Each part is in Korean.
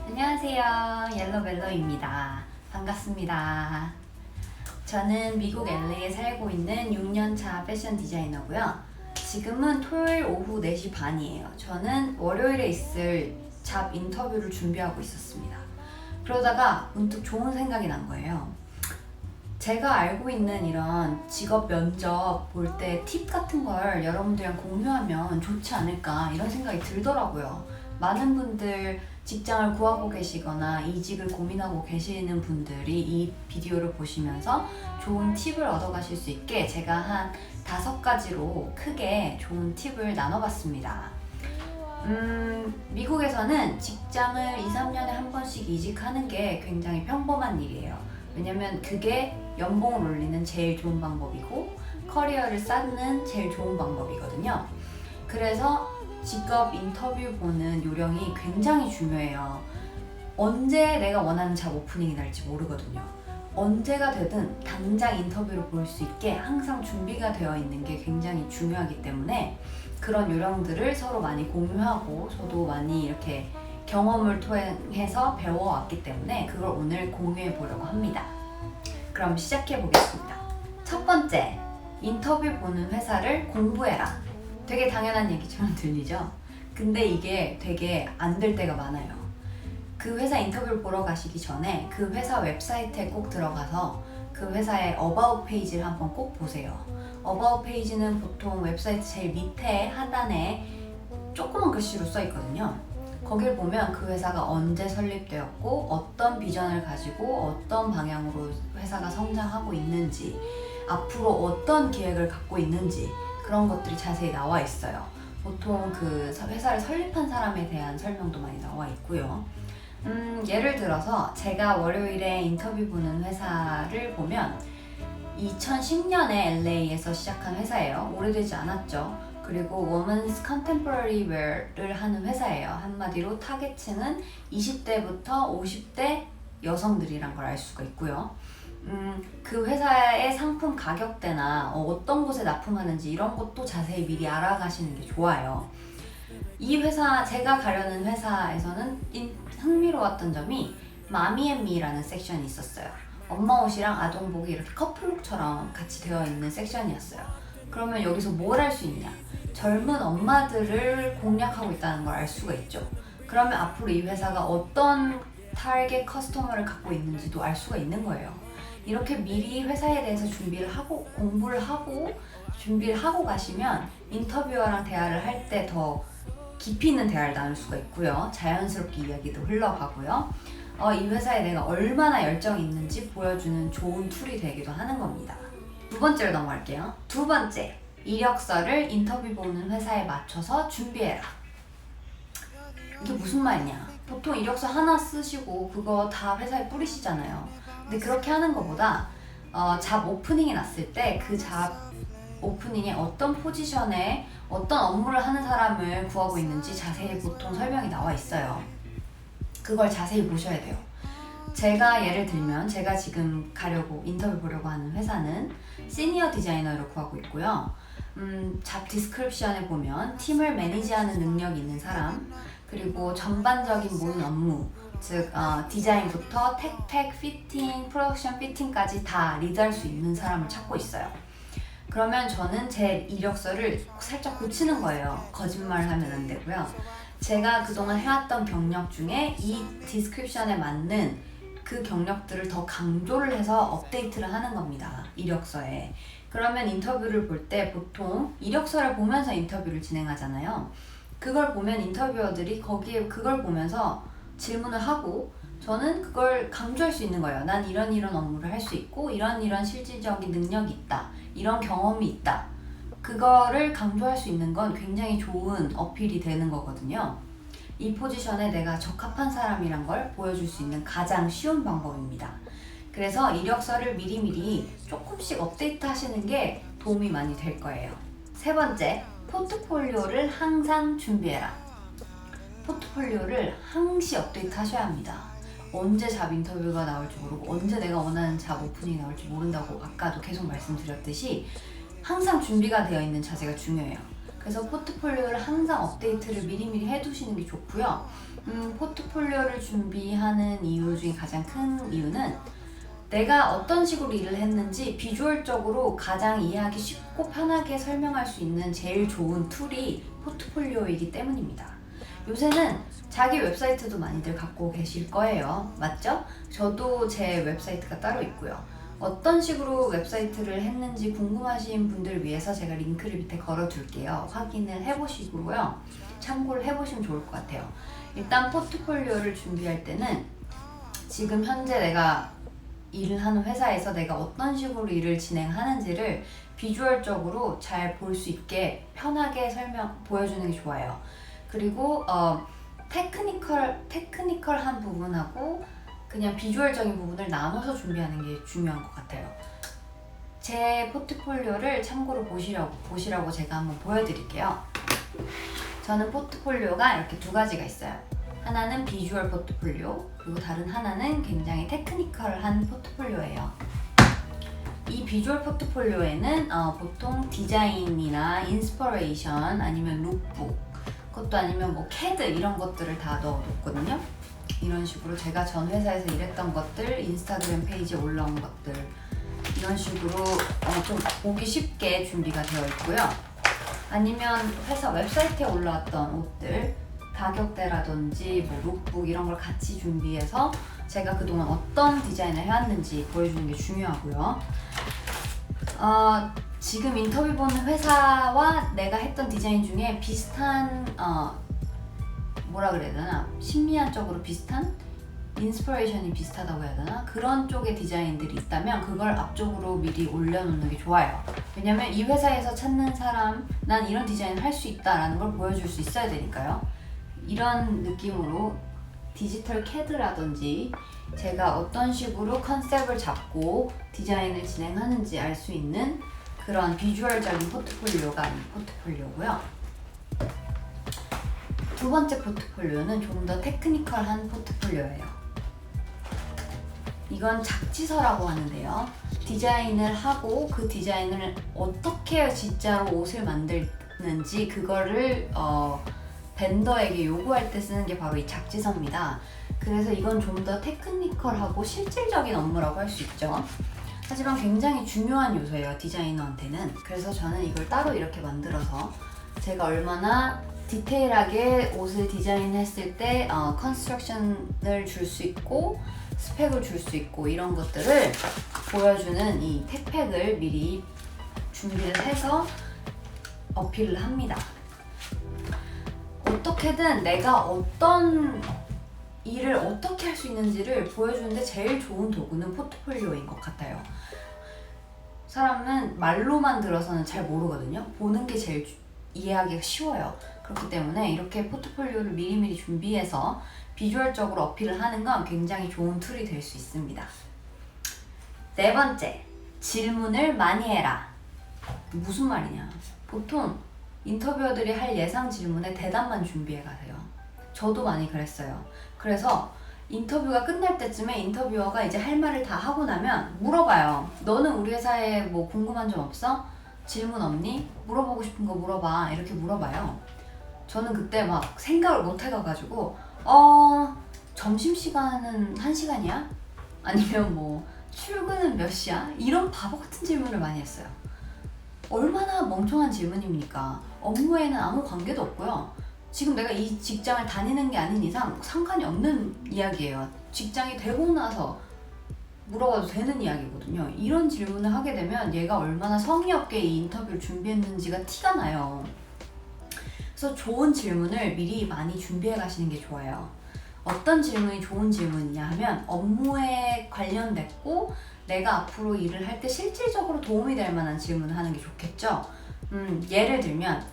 안녕하세요. 옐로멜로입니다. 반갑습니다. 저는 미국 LA에 살고 있는 6년차 패션 디자이너고요. 지금은 토요일 오후 4시 반이에요. 저는 월요일에 있을 잡 인터뷰를 준비하고 있었습니다. 그러다가 문득 좋은 생각이 난 거예요. 제가 알고 있는 이런 직업 면접 볼 때 팁 같은 걸 여러분들이랑 공유하면 좋지 않을까 이런 생각이 들더라고요. 많은 분들 직장을 구하고 계시거나 이직을 고민하고 계시는 분들이 이 비디오를 보시면서 좋은 팁을 얻어가실 수 있게 제가 한 5가지로 크게 좋은 팁을 나눠봤습니다. 미국에서는 직장을 2, 3년에 한 번씩 이직하는 게 굉장히 평범한 일이에요. 왜냐면 그게 연봉을 올리는 제일 좋은 방법이고 커리어를 쌓는 제일 좋은 방법이거든요. 그래서 직업 인터뷰 보는 요령이 굉장히 중요해요. 언제 내가 원하는 잡 오프닝이 날지 모르거든요. 언제가 되든 당장 인터뷰를 볼 수 있게 항상 준비가 되어 있는 게 굉장히 중요하기 때문에 그런 요령들을 서로 많이 공유하고 저도 많이 이렇게 경험을 통해서 배워왔기 때문에 그걸 오늘 공유해 보려고 합니다. 그럼 시작해 보겠습니다. 첫 번째, 인터뷰 보는 회사를 공부해라. 되게 당연한 얘기처럼 들리죠? 근데 이게 되게 안 될 때가 많아요. 그 회사 인터뷰를 보러 가시기 전에 그 회사 웹사이트에 꼭 들어가서 그 회사의 어바웃 페이지를 한번 꼭 보세요. 어바웃 페이지는 보통 웹사이트 제일 밑에 하단에 조그만 글씨로 써 있거든요. 거길 보면 그 회사가 언제 설립되었고 어떤 비전을 가지고 어떤 방향으로 회사가 성장하고 있는지 앞으로 어떤 계획을 갖고 있는지 그런 것들이 자세히 나와 있어요. 보통 그 회사를 설립한 사람에 대한 설명도 많이 나와 있고요. 예를 들어서 제가 월요일에 인터뷰 보는 회사를 보면 2010년에 LA에서 시작한 회사예요. 오래되지 않았죠. 그리고 Women's Contemporary Wear를 하는 회사예요. 한마디로 타겟층은 20대부터 50대 여성들이란 걸 알 수가 있고요. 그 회사의 상품 가격대나 어떤 곳에 납품하는지 이런 것도 자세히 미리 알아가시는 게 좋아요. 이 회사, 제가 가려는 회사에서는 흥미로웠던 점이 마미앤미라는 섹션이 있었어요. 엄마 옷이랑 아동복이 이렇게 커플룩처럼 같이 되어 있는 섹션이었어요. 그러면 여기서 뭘 할 수 있냐? 젊은 엄마들을 공략하고 있다는 걸 알 수가 있죠. 그러면 앞으로 이 회사가 어떤 타겟 커스터머를 갖고 있는지도 알 수가 있는 거예요. 이렇게 미리 회사에 대해서 준비를 하고 공부를 하고 준비를 하고 가시면 인터뷰어랑 대화를 할 때 더 깊이 있는 대화를 나눌 수가 있고요. 자연스럽게 이야기도 흘러가고요. 이 회사에 내가 얼마나 열정이 있는지 보여주는 좋은 툴이 되기도 하는 겁니다. 두 번째로 넘어갈게요. 두 번째, 이력서를 인터뷰 보는 회사에 맞춰서 준비해라. 이게 무슨 말이냐? 보통 이력서 하나 쓰시고 그거 다 회사에 뿌리시잖아요. 근데 그렇게 하는 것보다 잡 오프닝이 났을 때 그 잡 오프닝에 어떤 포지션에 어떤 업무를 하는 사람을 구하고 있는지 자세히 보통 설명이 나와 있어요. 그걸 자세히 보셔야 돼요. 제가 예를 들면 제가 지금 가려고 인터뷰 보려고 하는 회사는 시니어 디자이너를 구하고 있고요. 잡 디스크립션에 보면 팀을 매니지하는 능력이 있는 사람, 그리고 전반적인 모든 업무, 즉 디자인부터 택, 피팅, 프로덕션 피팅까지 다 리드할 수 있는 사람을 찾고 있어요. 그러면 저는 제 이력서를 살짝 고치는 거예요. 거짓말을 하면 안 되고요. 제가 그동안 해왔던 경력 중에 이 디스크립션에 맞는 그 경력들을 더 강조를 해서 업데이트를 하는 겁니다. 이력서에. 그러면 인터뷰를 볼 때 보통 이력서를 보면서 인터뷰를 진행하잖아요. 그걸 보면 인터뷰어들이 거기에 그걸 보면서 질문을 하고 저는 그걸 강조할 수 있는 거예요. 난 이런 업무를 할 수 있고 이런 실질적인 능력이 있다. 이런 경험이 있다. 그거를 강조할 수 있는 건 굉장히 좋은 어필이 되는 거거든요. 이 포지션에 내가 적합한 사람이란 걸 보여줄 수 있는 가장 쉬운 방법입니다. 그래서 이력서를 미리미리 조금씩 업데이트 하시는 게 도움이 많이 될 거예요. 세 번째, 포트폴리오를 항상 준비해라. 포트폴리오를 항시 업데이트 하셔야 합니다. 언제 잡 인터뷰가 나올지 모르고 언제 내가 원하는 잡 오프닝이 나올지 모른다고 아까도 계속 말씀드렸듯이 항상 준비가 되어 있는 자세가 중요해요. 그래서 포트폴리오를 항상 업데이트를 미리미리 해두시는 게 좋고요. 포트폴리오를 준비하는 이유 중에 가장 큰 이유는 내가 어떤 식으로 일을 했는지 비주얼적으로 가장 이해하기 쉽고 편하게 설명할 수 있는 제일 좋은 툴이 포트폴리오이기 때문입니다. 요새는 자기 웹사이트도 많이들 갖고 계실 거예요. 맞죠? 저도 제 웹사이트가 따로 있고요. 어떤 식으로 웹사이트를 했는지 궁금하신 분들을 위해서 제가 링크를 밑에 걸어 둘게요. 확인을 해보시고요. 참고를 해보시면 좋을 것 같아요. 일단 포트폴리오를 준비할 때는 지금 현재 내가 일을 하는 회사에서 내가 어떤 식으로 일을 진행하는지를 비주얼적으로 잘 볼 수 있게 편하게 보여주는 게 좋아요. 그리고 테크니컬한 부분하고 그냥 비주얼적인 부분을 나눠서 준비하는 게 중요한 것 같아요. 제 포트폴리오를 참고로 보시라고 제가 한번 보여드릴게요. 저는 포트폴리오가 이렇게 두 가지가 있어요. 하나는 비주얼 포트폴리오, 그리고 다른 하나는 굉장히 테크니컬한 포트폴리오예요. 이 비주얼 포트폴리오에는 보통 디자인이나 인스퍼레이션 아니면 룩북, 그것도 아니면 뭐 CAD 이런 것들을 다 넣어놓거든요. 이런 식으로 제가 전 회사에서 일했던 것들, 인스타그램 페이지에 올라온 것들 이런 식으로 좀 보기 쉽게 준비가 되어 있고요. 아니면 회사 웹사이트에 올라왔던 옷들, 가격대라든지 뭐 룩북 이런 걸 같이 준비해서 제가 그동안 어떤 디자인을 해왔는지 보여주는 게 중요하고요. 지금 인터뷰 보는 회사와 내가 했던 디자인 중에 비슷한 뭐라 그래야 되나, 심미안적으로 비슷한, 인스피레이션이 비슷하다고 해야 되나, 그런 쪽의 디자인들이 있다면 그걸 앞쪽으로 미리 올려놓는 게 좋아요. 왜냐면 이 회사에서 찾는 사람, 난 이런 디자인을 할 수 있다라는 걸 보여줄 수 있어야 되니까요. 이런 느낌으로 디지털 CAD라든지 제가 어떤 식으로 컨셉을 잡고 디자인을 진행하는지 알 수 있는 그런 비주얼적인 포트폴리오가 이 포트폴리오고요. 두 번째 포트폴리오는 좀 더 테크니컬한 포트폴리오예요. 이건 작지서라고 하는데요. 디자인을 하고 그 디자인을 어떻게 진짜로 옷을 만드는지 그거를 벤더에게 요구할 때 쓰는 게 바로 이 작지서입니다. 그래서 이건 좀 더 테크니컬하고 실질적인 업무라고 할 수 있죠. 하지만 굉장히 중요한 요소예요, 디자이너한테는. 그래서 저는 이걸 따로 이렇게 만들어서 제가 얼마나 디테일하게 옷을 디자인했을 때 컨스트럭션을 줄 수 있고 스펙을 줄 수 있고 이런 것들을 보여주는 이 텍팩을 미리 준비를 해서 어필을 합니다. 어떻게든 내가 어떤 일을 어떻게 할 수 있는지를 보여주는데 제일 좋은 도구는 포트폴리오인 것 같아요. 사람은 말로만 들어서는 잘 모르거든요. 보는 게 제일 이해하기가 쉬워요. 그렇기 때문에 이렇게 포트폴리오를 미리미리 준비해서 비주얼적으로 어필을 하는 건 굉장히 좋은 툴이 될 수 있습니다. 네 번째, 질문을 많이 해라. 무슨 말이냐? 보통 인터뷰어들이 할 예상 질문에 대답만 준비해 가세요. 저도 많이 그랬어요. 그래서 인터뷰가 끝날 때쯤에 인터뷰어가 이제 할 말을 다 하고 나면 물어봐요. 너는 우리 회사에 뭐 궁금한 점 없어? 질문 없니? 물어보고 싶은 거 물어봐. 이렇게 물어봐요. 저는 그때 막 생각을 못 해가지고 점심시간은 1시간이야? 아니면 뭐 출근은 몇 시야? 이런 바보 같은 질문을 많이 했어요. 얼마나 멍청한 질문입니까? 업무에는 아무 관계도 없고요. 지금 내가 이 직장을 다니는 게 아닌 이상 상관이 없는 이야기예요. 직장이 되고 나서 물어봐도 되는 이야기거든요. 이런 질문을 하게 되면 얘가 얼마나 성의 없게 이 인터뷰를 준비했는지가 티가 나요. 그래서 좋은 질문을 미리 많이 좋게 가시는 게 좋아요. 어떤 질문이 좋은 질문이냐 하면 업무에 관련됐고 내가 앞으로 일을 할 때 실질적으로 도움이 될 만한 질문을 하는 게 좋겠죠. 예를 들면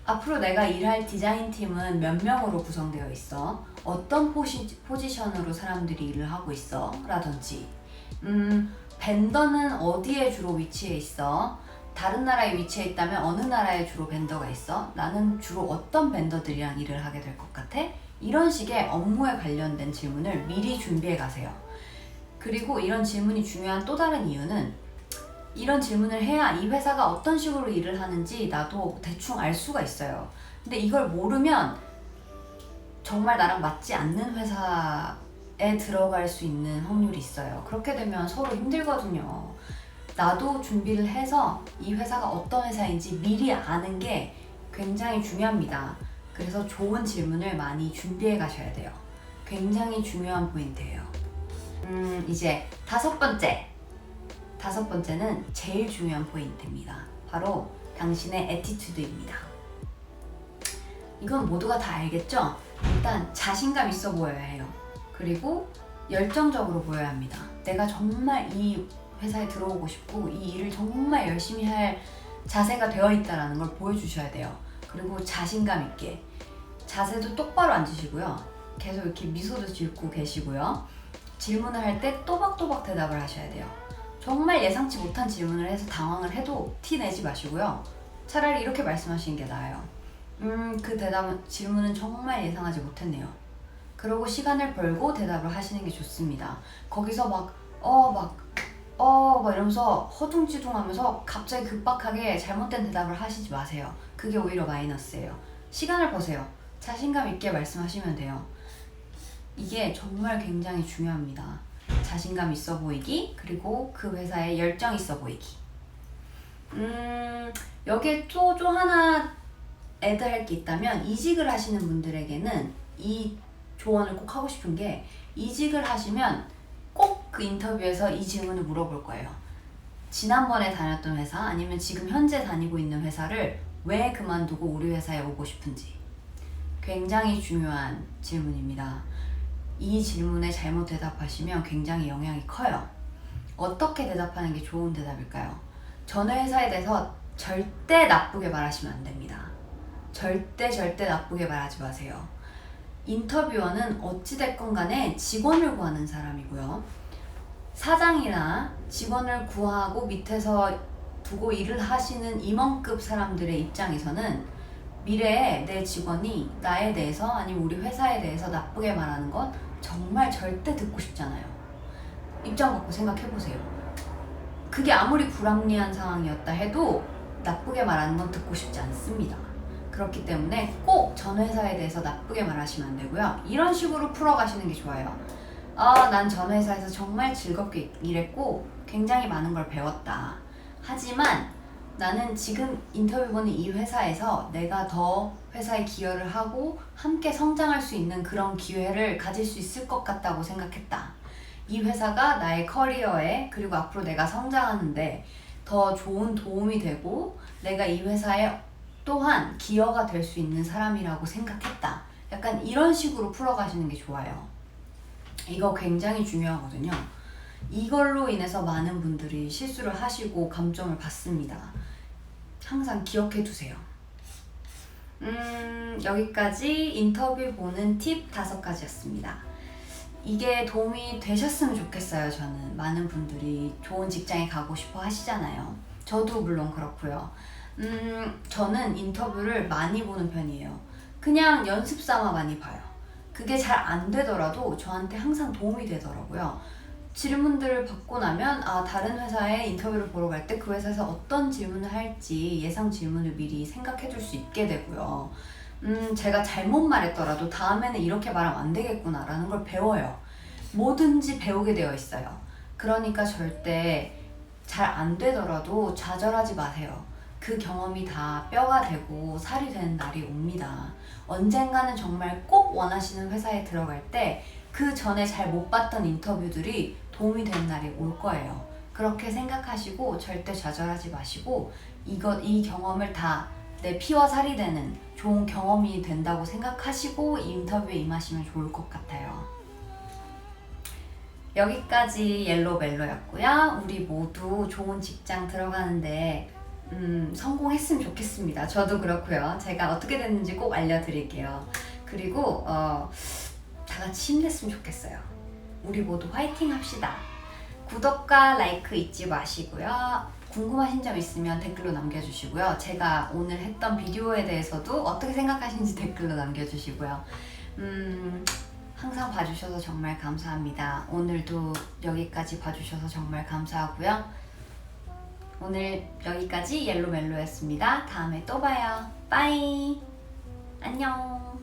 앞으로 내가 일할 디자인팀은 몇 명으로 구성되어 있어? 어떤 포지션으로 사람들이 일을 하고 있어? 라든지 벤더는 어디에 주로 위치해 있어? 다른 나라에 위치해 있다면 어느 나라에 주로 벤더가 있어? 나는 주로 어떤 벤더들이랑 일을 하게 될 것 같아? 이런 식의 업무에 관련된 질문을 미리 준비해 가세요. 그리고 이런 질문이 중요한 또 다른 이유는 이런 질문을 해야 이 회사가 어떤 식으로 일을 하는지 나도 대충 알 수가 있어요. 근데 이걸 모르면 정말 나랑 맞지 않는 회사에 들어갈 수 있는 확률이 있어요. 그렇게 되면 서로 힘들거든요. 나도 준비를 해서 이 회사가 어떤 회사인지 미리 아는 게 굉장히 중요합니다. 그래서 좋은 질문을 많이 준비해 가셔야 돼요. 굉장히 중요한 포인트예요. 이제 다섯 번째는 제일 중요한 포인트입니다. 바로 당신의 애티튜드입니다. 이건 모두가 다 알겠죠? 일단 자신감 있어 보여야 해요. 그리고 열정적으로 보여야 합니다. 내가 정말 이 회사에 들어오고 싶고 이 일을 정말 열심히 할 자세가 되어 있다는 걸 보여주셔야 돼요. 그리고 자신감 있게 자세도 똑바로 앉으시고요. 계속 이렇게 미소도 짓고 계시고요. 질문을 할 때 또박또박 대답을 하셔야 돼요. 정말 예상치 못한 질문을 해서 당황을 해도 티 내지 마시고요. 차라리 이렇게 말씀하시는 게 나아요. 그 질문은 정말 예상하지 못했네요. 그러고 시간을 벌고 대답을 하시는 게 좋습니다. 거기서 막 이러면서 허둥지둥하면서 갑자기 급박하게 잘못된 대답을 하시지 마세요. 그게 오히려 마이너스예요. 시간을 버세요. 자신감 있게 말씀하시면 돼요. 이게 정말 굉장히 중요합니다. 자신감 있어 보이기, 그리고 그 회사에 열정 있어 보이기. 여기에 또 하나 애드할 게 있다면, 이직을 하시는 분들에게는 이 조언을 꼭 하고 싶은 게, 이직을 하시면 꼭 그 인터뷰에서 이 질문을 물어볼 거예요. 지난번에 다녔던 회사, 아니면 지금 현재 다니고 있는 회사를 왜 그만두고 우리 회사에 오고 싶은지. 굉장히 중요한 질문입니다. 이 질문에 잘못 대답하시면 굉장히 영향이 커요. 어떻게 대답하는 게 좋은 대답일까요? 전에 회사에 대해서 절대 나쁘게 말하시면 안 됩니다. 절대 나쁘게 말하지 마세요. 인터뷰어는 어찌됐건 간에 직원을 구하는 사람이고요. 사장이나 직원을 구하고 밑에서 두고 일을 하시는 임원급 사람들의 입장에서는 미래에 내 직원이 나에 대해서, 아니면 우리 회사에 대해서 나쁘게 말하는 건 정말 절대 듣고 싶잖아요. 입장 바꿔 생각해보세요. 그게 아무리 불합리한 상황이었다 해도 나쁘게 말하는 건 듣고 싶지 않습니다. 그렇기 때문에 꼭 전 회사에 대해서 나쁘게 말하시면 안 되고요. 이런 식으로 풀어가시는 게 좋아요. 난 전 회사에서 정말 즐겁게 일했고 굉장히 많은 걸 배웠다. 하지만 나는 지금 인터뷰 보는 이 회사에서 내가 더 회사에 기여를 하고 함께 성장할 수 있는 그런 기회를 가질 수 있을 것 같다고 생각했다. 이 회사가 나의 커리어에, 그리고 앞으로 내가 성장하는데 더 좋은 도움이 되고 내가 이 회사에 또한 기여가 될 수 있는 사람이라고 생각했다. 약간 이런 식으로 풀어가시는 게 좋아요. 이거 굉장히 중요하거든요. 이걸로 인해서 많은 분들이 실수를 하시고 감점을 받습니다. 항상 기억해 두세요. 여기까지 인터뷰 보는 팁 5가지였습니다. 이게 도움이 되셨으면 좋겠어요. 저는 많은 분들이 좋은 직장에 가고 싶어 하시잖아요. 저도 물론 그렇고요. 저는 인터뷰를 많이 보는 편이에요. 그냥 연습 삼아 많이 봐요. 그게 잘 안 되더라도 저한테 항상 도움이 되더라고요. 질문들을 받고 나면 다른 회사에 인터뷰를 보러 갈 때 그 회사에서 어떤 질문을 할지 예상 질문을 미리 생각해 둘 수 있게 되고요. 제가 잘못 말했더라도 다음에는 이렇게 말하면 안 되겠구나 라는 걸 배워요. 뭐든지 배우게 되어 있어요. 그러니까 절대 잘 안 되더라도 좌절하지 마세요. 그 경험이 다 뼈가 되고 살이 되는 날이 옵니다. 언젠가는 정말 꼭 원하시는 회사에 들어갈 때 그 전에 잘 못 봤던 인터뷰들이 도움이 되는 날이 올 거예요. 그렇게 생각하시고 절대 좌절하지 마시고 이 경험을 다 내 피와 살이 되는 좋은 경험이 된다고 생각하시고 이 인터뷰에 임하시면 좋을 것 같아요. 여기까지 옐로멜로였고요. 우리 모두 좋은 직장 들어가는데 성공했으면 좋겠습니다. 저도 그렇고요. 제가 어떻게 됐는지 꼭 알려드릴게요. 그리고 다 같이 힘냈으면 좋겠어요. 우리 모두 화이팅 합시다. 구독과 라이크 잊지 마시고요. 궁금하신 점 있으면 댓글로 남겨주시고요. 제가 오늘 했던 비디오에 대해서도 어떻게 생각하시는지 댓글로 남겨주시고요. 항상 봐주셔서 정말 감사합니다. 오늘도 여기까지 봐주셔서 정말 감사하고요. 오늘 여기까지 옐로멜로였습니다. 다음에 또 봐요. 빠이. 안녕.